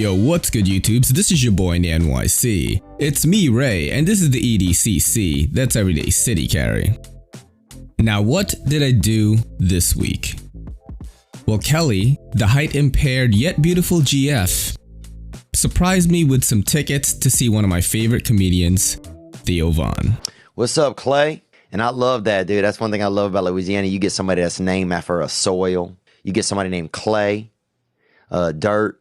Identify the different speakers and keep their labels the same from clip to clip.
Speaker 1: Yo, what's good YouTubes? This is your boy in the NYC. It's me, Ray, and this is the EDCC, that's Everyday City Carry. Now what did I do this week? Well, Kelly, the height impaired yet beautiful GF, surprised me with some tickets to see one of my favorite comedians, Theo Von.
Speaker 2: What's up, Clay? And I love that, dude. That's one thing I love about Louisiana. You get somebody that's named after a soil. You get somebody named Clay, dirt.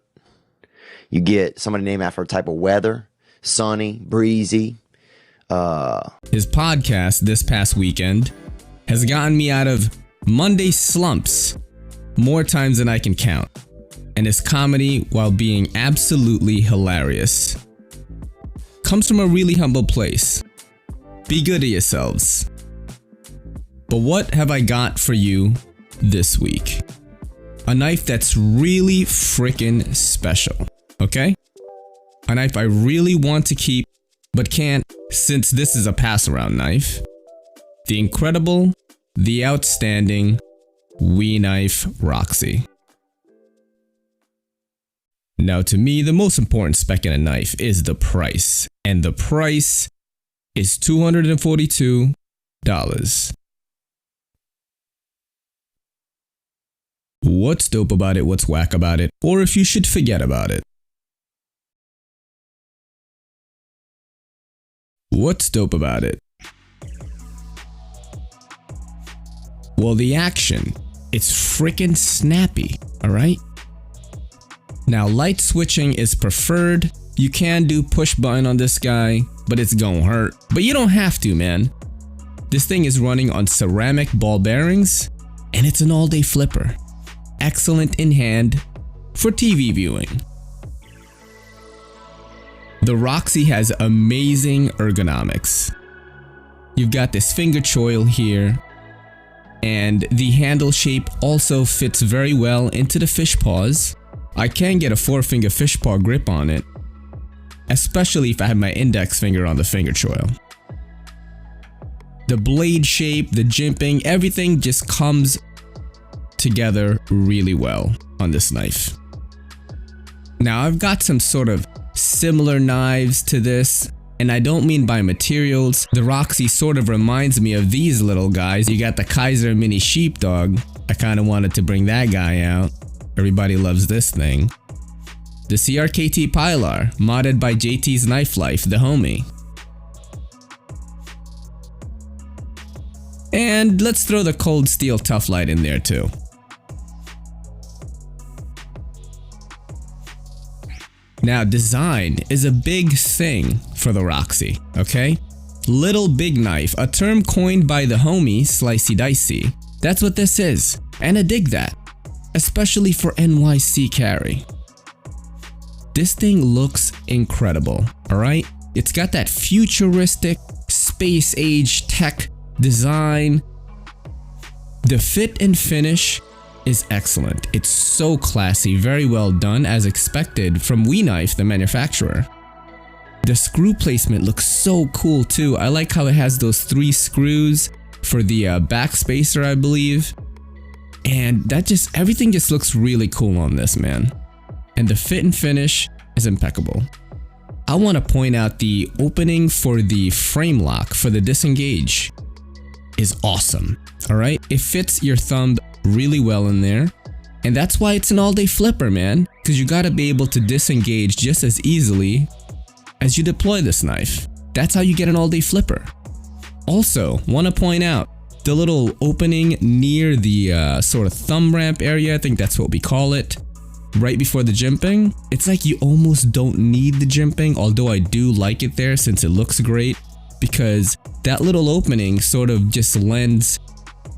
Speaker 2: You get somebody named after a type of weather, sunny, breezy.
Speaker 1: His podcast this past weekend has gotten me out of Monday slumps more times than I can count. And his comedy, while being absolutely hilarious, comes from a really humble place. Be good to yourselves. But what have I got for you this week? A knife that's really freaking special. Okay? A knife I really want to keep, but can't since this is a pass-around knife. The incredible, the outstanding We Knife Roxie. Now to me, the most important spec in a knife is the price. And the price is $242. What's dope about it? What's whack about it? Or if you should forget about it. What's dope about it? Well, the action. It's freaking snappy, alright? Now, light switching is preferred. You can do push button on this guy, but it's gonna hurt. But you don't have to, man. This thing is running on ceramic ball bearings, and it's an all-day flipper. Excellent in hand for TV viewing. The Roxie has amazing ergonomics. You've got this finger choil here, and the handle shape also fits very well into the fish paws. I can get a 4-finger fish paw grip on it, especially if I have my index finger on the finger choil. The blade shape, the jimping, everything just comes together really well on this knife. Now I've got some sort of similar knives to this, and I don't mean by materials. The Roxie sort of reminds me of these little guys. You got the Kaiser Mini Sheepdog. I kind of wanted to bring that guy out. Everybody loves this thing. The CRKT Pilar, modded by JT's Knife Life, the homie. And let's throw the Cold Steel Tough Light in there too. Now, design is a big thing for the Roxie, okay? Little big knife, a term coined by the homie Slicey Dicey. That's what this is, and I dig that, especially for NYC carry. This thing looks incredible, alright? It's got that futuristic, space age tech design. The fit and finish is excellent. It's so classy, very well done as expected from We Knife, the manufacturer. The screw placement looks so cool too. I like how it has those 3 screws for the back spacer, I believe. And that just, everything just looks really cool on this, man. And the fit and finish is impeccable. I want to point out the opening for the frame lock for the disengage is awesome. Alright, it fits your thumb really well in there, and that's why it's an all-day flipper, man, because you gotta be able to disengage just as easily as you deploy this knife. That's how you get an all-day flipper. Also, want to point out the little opening near the sort of thumb ramp area, I think that's what we call it, right before the jimping. It's like you almost don't need the jimping, although I do like it there since it looks great, because that little opening sort of just lends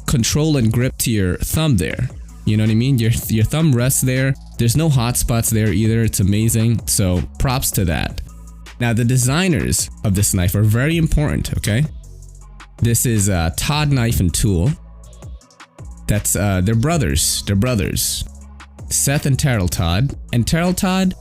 Speaker 1: control and grip to your thumb there. You know what I mean? Your thumb rests there. There's no hot spots there either. It's amazing. So props to that. Now the designers of this knife are very important, okay? This is Todd Knife and Tool. That's they're brothers. They're brothers. Seth and Terrell Todd. And Terrell Todd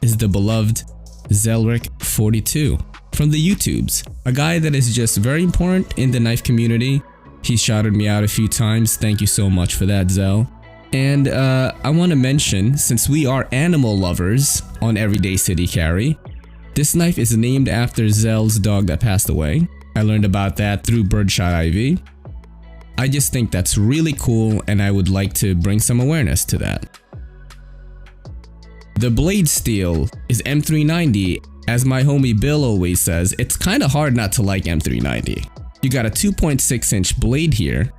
Speaker 1: is the beloved Zelrick 42 from the YouTubes. A guy that is just very important in the knife community. He's shouted me out a few times. Thank you so much for that, Zell. And I want to mention, since we are animal lovers on Everyday City Carry, this knife is named after Zell's dog that passed away. I learned about that through Birdshot IV. I just think that's really cool, and I would like to bring some awareness to that. The blade steel is M390. As my homie Bill always says, it's kind of hard not to like M390. You got a 2.6 inch blade here.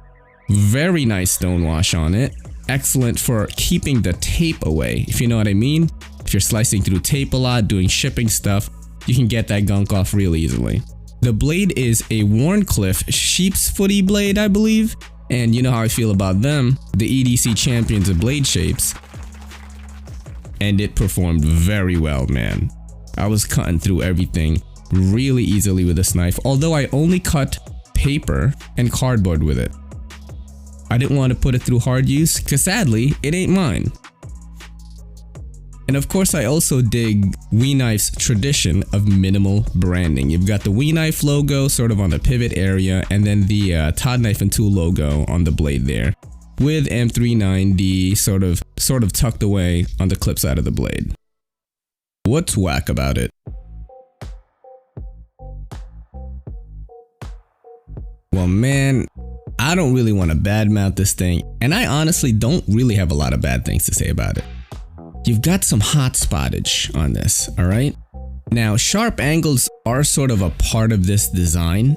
Speaker 1: Very nice stonewash on it. Excellent for keeping the tape away, if you know what I mean. If you're slicing through tape a lot, doing shipping stuff, you can get that gunk off real easily. The blade is a Warncliffe sheep's footy blade, I believe. And you know how I feel about them, the EDC champions of blade shapes. And it performed very well, man. I was cutting through everything really easily with this knife, although I only cut paper and cardboard with it. I didn't want to put it through hard use, because sadly, it ain't mine. And of course, I also dig We Knife's tradition of minimal branding. You've got the We Knife logo sort of on the pivot area, and then the Todd Knife and Tool logo on the blade there, with M390 sort of tucked away on the clip side of the blade. What's whack about it? Well, man, I don't really want to badmouth this thing, and I honestly don't really have a lot of bad things to say about it. You've got some hot spottage on this, alright? Now, sharp angles are sort of a part of this design.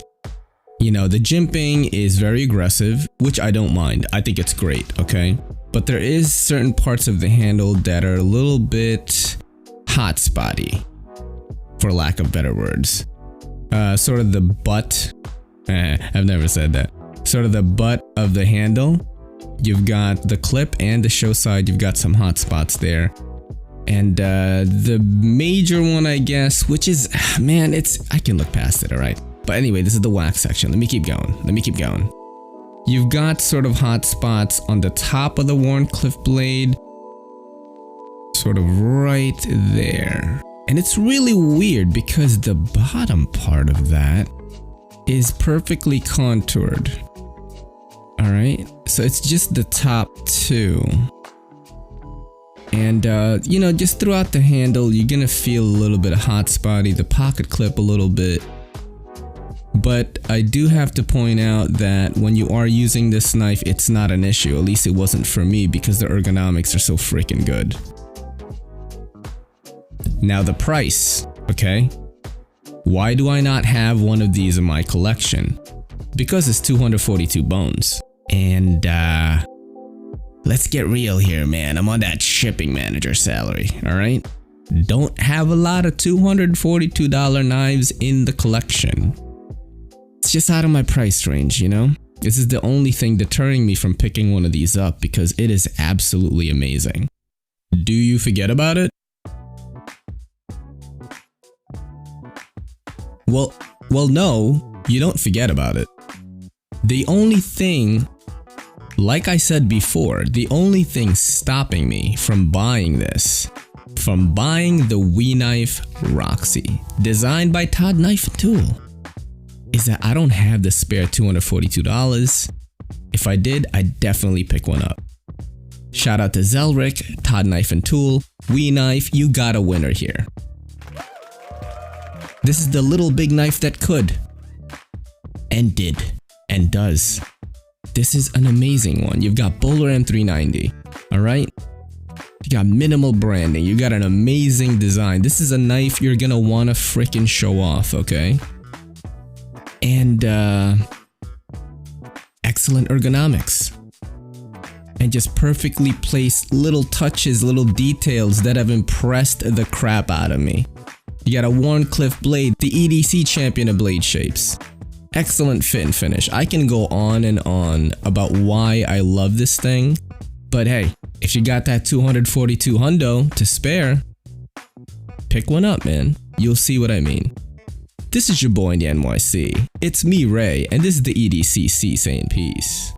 Speaker 1: You know, the jimping is very aggressive, which I don't mind. I think it's great, okay? But there is certain parts of the handle that are a little bit hot spotty, for lack of better words. Sort of the butt, I've never said that. Sort of the butt of the handle. You've got the clip and the show side, you've got some hot spots there. And the major one, I guess, which is, man, I can look past it, alright? But anyway, this is the wax section. Let me keep going. You've got sort of hot spots on the top of the Warncliffe blade, sort of right there. And it's really weird because the bottom part of that is perfectly contoured. Alright, so it's just the top two. And you know, just throughout the handle, you're gonna feel a little bit of hot spotty, the pocket clip a little bit. But I do have to point out that when you are using this knife, it's not an issue. At least it wasn't for me, because the ergonomics are so freaking good. Now the price, okay? Why do I not have one of these in my collection? Because it's 242 bones. And let's get real here, man. I'm on that shipping manager salary, alright? Don't have a lot of $242 knives in the collection. It's just out of my price range, you know? This is the only thing deterring me from picking one of these up, because it is absolutely amazing. Do you forget about it? Well, no, you don't forget about it. The only thing, like I said before, the only thing stopping me from buying this, from buying the We Knife Roxie, designed by Todd Knife and Tool, is that I don't have the spare $242. If I did, I'd definitely pick one up. Shout out to Zelrick, Todd Knife and Tool, We Knife, you got a winner here. This is the little big knife that could, and did, and does. This is an amazing one. You've got Bowler M390, alright? You got minimal branding, you got an amazing design. This is a knife you're gonna wanna frickin' show off, okay? And excellent ergonomics. And just perfectly placed little touches, little details that have impressed the crap out of me. You got a Warncliffe blade, the EDC champion of blade shapes. Excellent fit and finish. I can go on and on about why I love this thing, but hey, if you got that 242 hundo to spare, pick one up, man. You'll see what I mean. This is your boy in the NYC. It's me, Ray, and this is the EDCC saying peace.